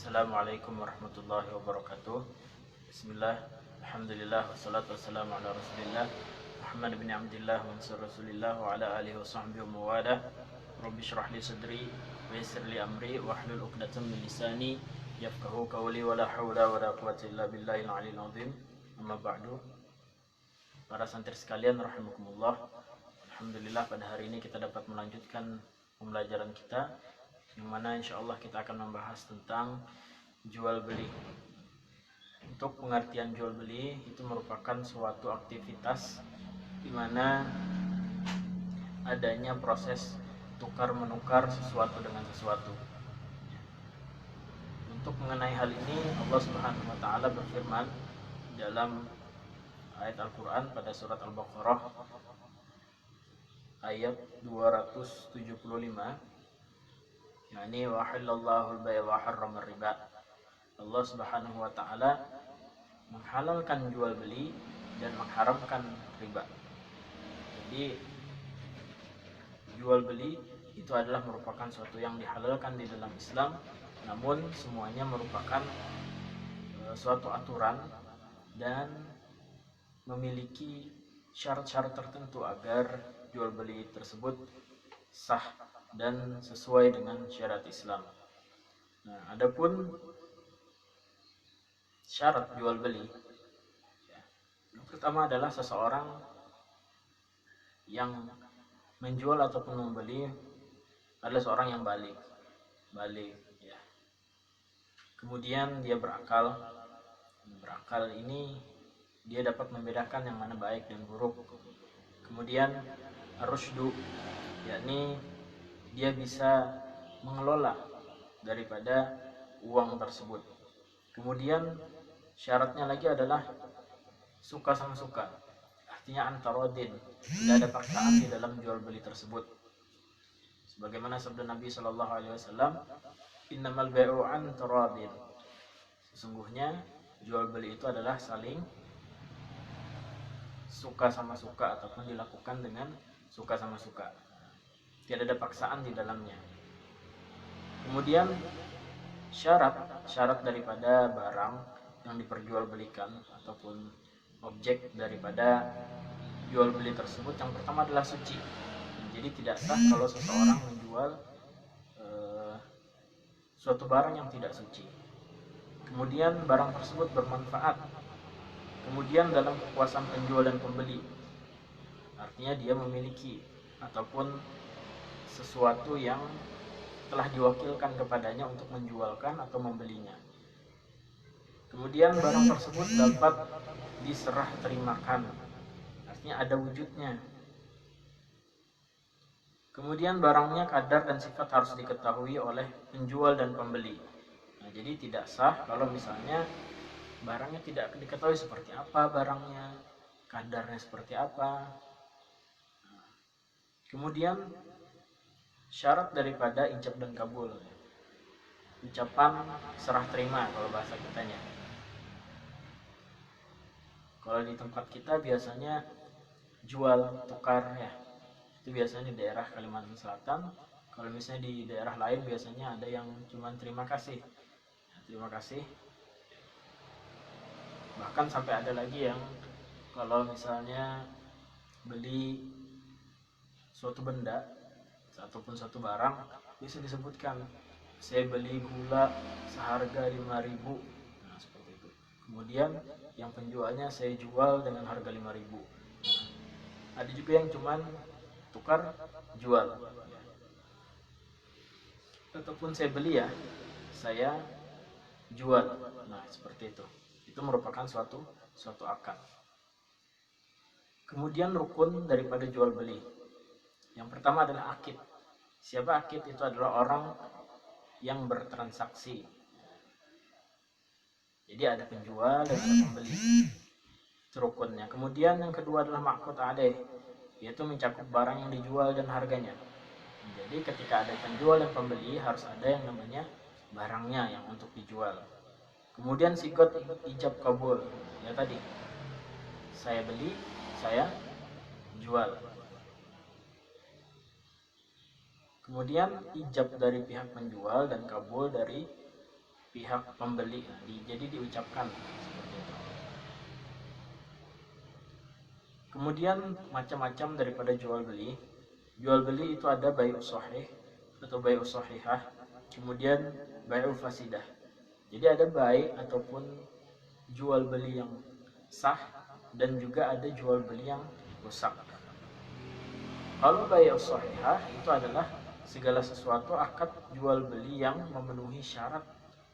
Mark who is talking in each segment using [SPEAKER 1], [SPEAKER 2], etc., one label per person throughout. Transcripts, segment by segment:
[SPEAKER 1] Assalamualaikum warahmatullahi wabarakatuh. Bismillah, alhamdulillah, wassalatu wassalamu ala rasulillah Muhammad bin Abdillah mansur rasulillah wa ala alihi wa sahbihi wa mawalah. Rabbi syrah li sadri wa yassir li amri wa hlul uqdatan min lisani yafqahu qawli wa la hawla wa la quwwata illa billahil aliyyil azim. Amma ba'du. Para santri sekalian rahimakumullah. Alhamdulillah pada hari ini kita dapat melanjutkan pembelajaran kita, yang mana insya Allah kita akan membahas tentang jual beli. Untuk pengertian jual beli itu merupakan suatu aktivitas di mana adanya proses tukar menukar sesuatu dengan sesuatu. Untuk mengenai hal ini Allah Subhanahu wa taala berfirman dalam ayat Al-Qur'an pada surat Al-Baqarah ayat 275, yakni wa halallahu al-bay' wa harrama riba. Allah Subhanahu wa taala menghalalkan jual beli dan mengharamkan riba. Jadi jual beli itu adalah merupakan suatu yang dihalalkan di dalam Islam, namun semuanya merupakan suatu aturan dan memiliki syarat-syarat tertentu agar jual beli tersebut sah dan sesuai dengan syariat Islam. Nah, adapun syarat jual beli, yang pertama adalah seseorang yang menjual ataupun membeli adalah seorang yang balik, ya. Kemudian dia berakal. Berakal ini dia dapat membedakan yang mana baik dan buruk. Kemudian ar-rusydu, yakni dia bisa mengelola daripada uang tersebut. Kemudian syaratnya lagi adalah suka sama suka, artinya antarodin, tidak ada paksaan di dalam jual beli tersebut. Sebagaimana sabda Nabi Shallallahu Alaihi Wasallam, innamal bai'u antarodin, sesungguhnya jual beli itu adalah saling suka sama suka ataupun dilakukan dengan suka sama suka. Tidak ada paksaan di dalamnya. Kemudian syarat daripada barang yang diperjualbelikan ataupun objek daripada jual beli tersebut, yang pertama adalah suci. Jadi tidak sah kalau seseorang menjual suatu barang yang tidak suci. Kemudian barang tersebut bermanfaat. Kemudian dalam kekuasaan penjual dan pembeli, artinya dia memiliki ataupun sesuatu yang telah diwakilkan kepadanya untuk menjualkan atau membelinya. Kemudian barang tersebut dapat diserah terimakan, artinya ada wujudnya. Kemudian barangnya kadar dan sifat harus diketahui oleh penjual dan pembeli. Nah, jadi tidak sah kalau misalnya barangnya tidak diketahui seperti apa barangnya, kadarnya seperti apa. Kemudian syarat daripada ijab dan kabul, ucapan serah terima kalau bahasa kitanya. Kalau di tempat kita biasanya jual tukar, ya, itu biasanya di daerah Kalimantan Selatan. Kalau misalnya di daerah lain biasanya ada yang cuman terima kasih, terima kasih. Bahkan sampai ada lagi yang kalau misalnya beli suatu benda ataupun suatu barang bisa disebutkan, saya beli gula seharga 5.000. Nah, seperti itu. Kemudian yang penjualnya saya jual dengan harga 5.000. Nah, ada juga yang cuman tukar jual, ataupun saya beli, ya, saya jual. Nah, seperti itu. Itu merupakan suatu akad. Kemudian rukun daripada jual beli, yang pertama adalah akid. Siapa akid? Itu adalah orang yang bertransaksi. Jadi ada penjual dan ada pembeli. Itu rukunnya. Kemudian yang kedua adalah ma'qud alaih, yaitu mencakup barang yang dijual dan harganya. Jadi ketika ada penjual dan pembeli harus ada yang namanya barangnya yang untuk dijual. Kemudian sigot ijab kabul, ya tadi, saya beli, saya jual. Kemudian ijab dari pihak penjual dan kabul dari pihak pembeli. Jadi diucapkan seperti itu. Kemudian macam-macam daripada jual beli. Jual beli itu ada bai'u shahih atau bai'u shahihah, kemudian bai'u fasidah. Jadi ada bai ataupun jual beli yang sah dan juga ada jual beli yang rusak. Kalau bai'u shahihah itu adalah segala sesuatu akad jual beli yang memenuhi syarat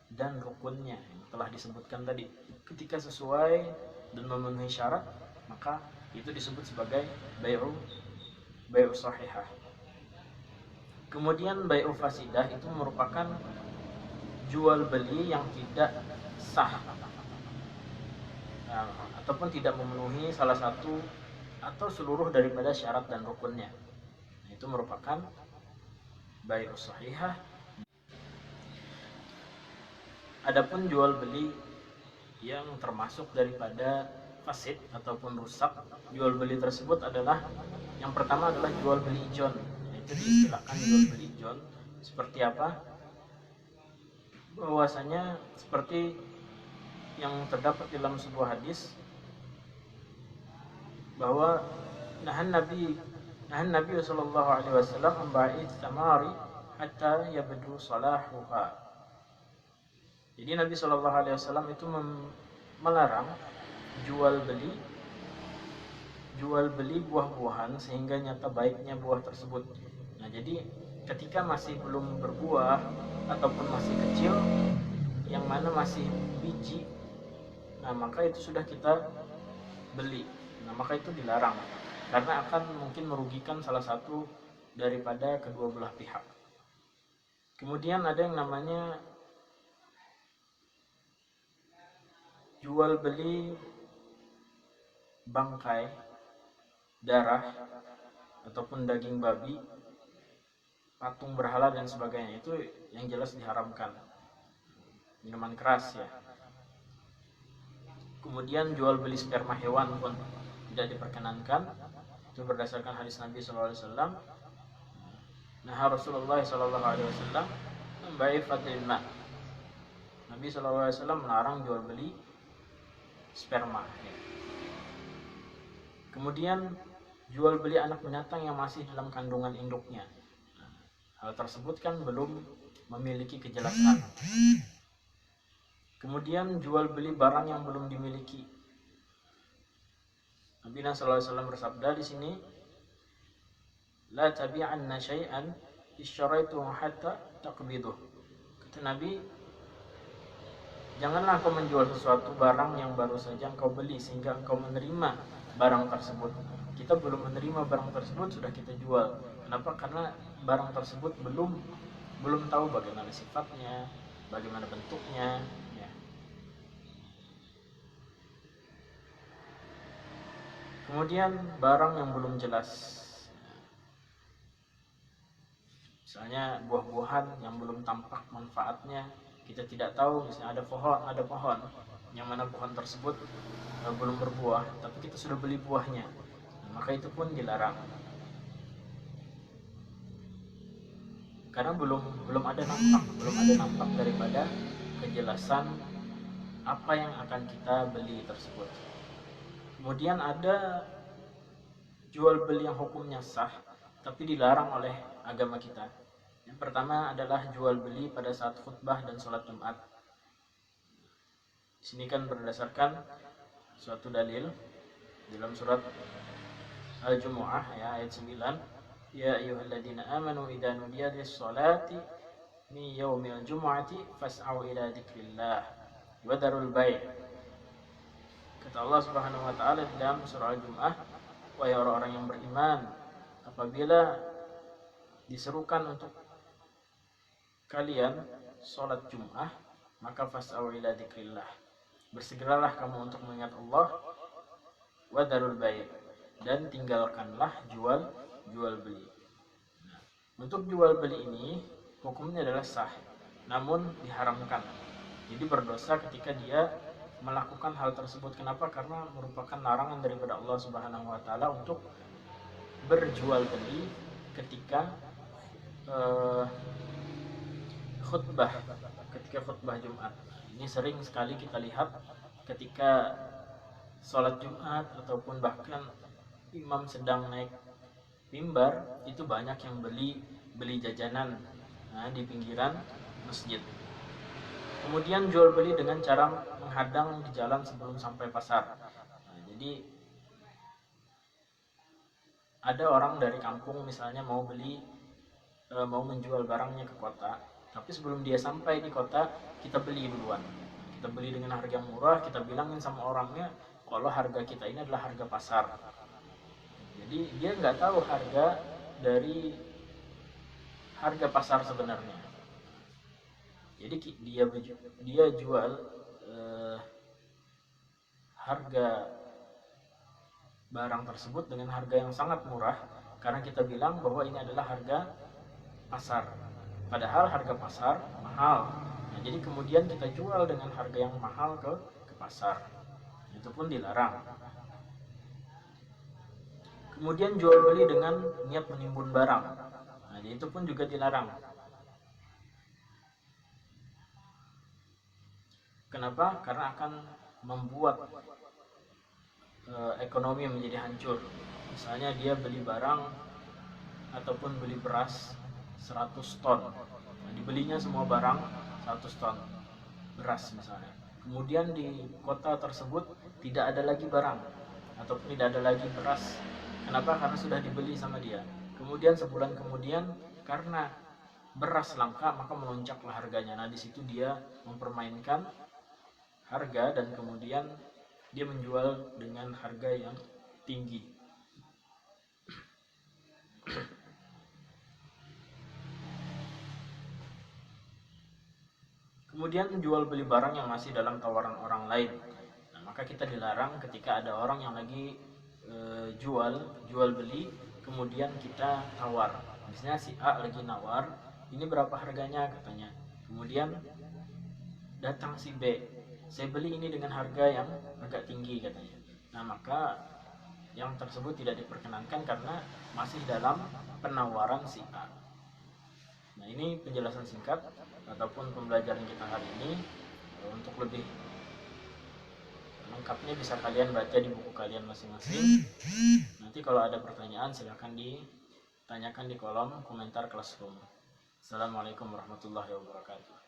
[SPEAKER 1] dan rukunnya yang telah disebutkan tadi. Ketika sesuai dan memenuhi syarat, maka itu disebut sebagai bai'u shahihah. Kemudian bai'u fasidah itu merupakan jual beli yang tidak sah, ataupun tidak memenuhi salah satu atau seluruh daripada syarat dan rukunnya. Itu merupakan bai'u shahihah. Adapun jual beli yang termasuk daripada fasid ataupun rusak, jual beli tersebut adalah yang pertama adalah jual beli ijon. Itu diistilahkan jual beli ijon. Seperti apa? Bahwasanya seperti yang terdapat dalam sebuah hadis bahwa nahan Nabi sallallahu alaihi wasallam amba'id tamari hatta yabdu salahuha. Jadi Nabi sallallahu alaihi wasallam itu melarang jual beli buah-buahan sehingga nyata baiknya buah tersebut. Nah, jadi ketika masih belum berbuah ataupun masih kecil, yang mana masih biji, nah maka itu sudah kita beli. Nah, maka itu dilarang karena akan mungkin merugikan salah satu daripada kedua belah pihak. Kemudian ada yang namanya jual beli bangkai, darah, ataupun daging babi, patung berhala dan sebagainya. Itu yang jelas diharamkan. Minuman keras ya. Kemudian jual beli sperma hewan pun tidak diperkenankan. Itu berdasarkan hadis Nabi SAW. Nah, Rasulullah SAW membai fadlil ma. Nabi SAW melarang jual beli sperma ya. Kemudian jual beli anak binatang yang masih dalam kandungan induknya. Hal tersebut kan belum memiliki kejelasan. Kemudian jual beli barang yang belum dimiliki. Nabi SAW bersabda di sini, la tabi'anna syai'an isyaraituhu hatta taqbiduh. Kata Nabi, janganlah engkau menjual sesuatu barang yang baru saja engkau beli sehingga engkau menerima barang tersebut. Kita belum menerima barang tersebut sudah kita jual. Kenapa? Karena barang tersebut belum tahu bagaimana sifatnya, bagaimana bentuknya ya. Kemudian barang yang belum jelas, misalnya buah-buahan yang belum tampak manfaatnya, kita tidak tahu. Misalnya ada pohon yang mana pohon tersebut belum berbuah, tapi kita sudah beli buahnya, maka itu pun dilarang karena belum ada nampak daripada kejelasan apa yang akan kita beli tersebut. Kemudian ada jual beli yang hukumnya sah tapi dilarang oleh agama kita. Yang pertama adalah jual beli pada saat khutbah dan sholat Jumat. Di sini kan berdasarkan suatu dalil dalam surat Al-Jumu'ah ya, ayat 9, ya ayyuhalladzina amanu idza nudiya lis-sholati min yaumil jumu'ati fas'au ila dzikrillah wa darul bai'. Kata Allah Subhanahu wa taala dalam surah Al-Jumu'ah, wahai orang-orang yang beriman, apabila diserukan untuk kalian sholat Jum'ah, maka fas'au ila dzikrillah, bersegeralah kamu untuk mengingat Allah, wa darul bai', dan tinggalkanlah jual beli. Nah, untuk jual beli ini hukumnya adalah sah, namun diharamkan. Jadi berdosa ketika dia melakukan hal tersebut. Kenapa? Karena merupakan larangan daripada Allah Subhanahu wa taala untuk berjual beli ketika khutbah ketika khutbah Jumat. Ini sering sekali kita lihat ketika sholat Jumat ataupun bahkan imam sedang naik mimbar, itu banyak yang beli jajanan di pinggiran masjid. Kemudian jual beli dengan cara menghadang di jalan sebelum sampai pasar. Jadi ada orang dari kampung misalnya mau menjual barangnya ke kota, tapi sebelum dia sampai di kota kita beli duluan. Kita beli dengan harga yang murah, kita bilangin sama orangnya kalau harga kita ini adalah harga pasar. Jadi dia nggak tahu harga dari harga pasar sebenarnya. Jadi dia jual harga barang tersebut dengan harga yang sangat murah karena kita bilang bahwa ini adalah harga pasar. Padahal harga pasar mahal. Jadi kemudian kita jual dengan harga yang mahal ke pasar. Itu pun dilarang. Kemudian jual beli dengan niat menimbun barang. Itu pun juga dilarang. Kenapa? Karena akan membuat ekonomi menjadi hancur. Misalnya dia beli barang ataupun beli beras 100 ton. Dibelinya semua barang 100 ton beras misalnya. Kemudian di kota tersebut tidak ada lagi barang ataupun tidak ada lagi beras. Kenapa? Karena sudah dibeli sama dia. Kemudian sebulan kemudian karena beras langka maka melonjaklah harganya. Di situ dia mempermainkan harga dan kemudian dia menjual dengan harga yang tinggi. Kemudian jual beli barang yang masih dalam tawaran orang lain. Maka kita dilarang ketika ada orang yang lagi jual beli, kemudian kita tawar. Misalnya si A lagi nawar, ini berapa harganya katanya. Kemudian datang si B, saya beli ini dengan harga yang agak tinggi katanya. Maka yang tersebut tidak diperkenankan karena masih dalam penawaran si A. Ini penjelasan singkat ataupun pembelajaran kita hari ini. Untuk lebih lengkapnya bisa kalian baca di buku kalian masing-masing. Nanti kalau ada pertanyaan silahkan ditanyakan di kolom komentar Classroom. Assalamualaikum warahmatullahi wabarakatuh.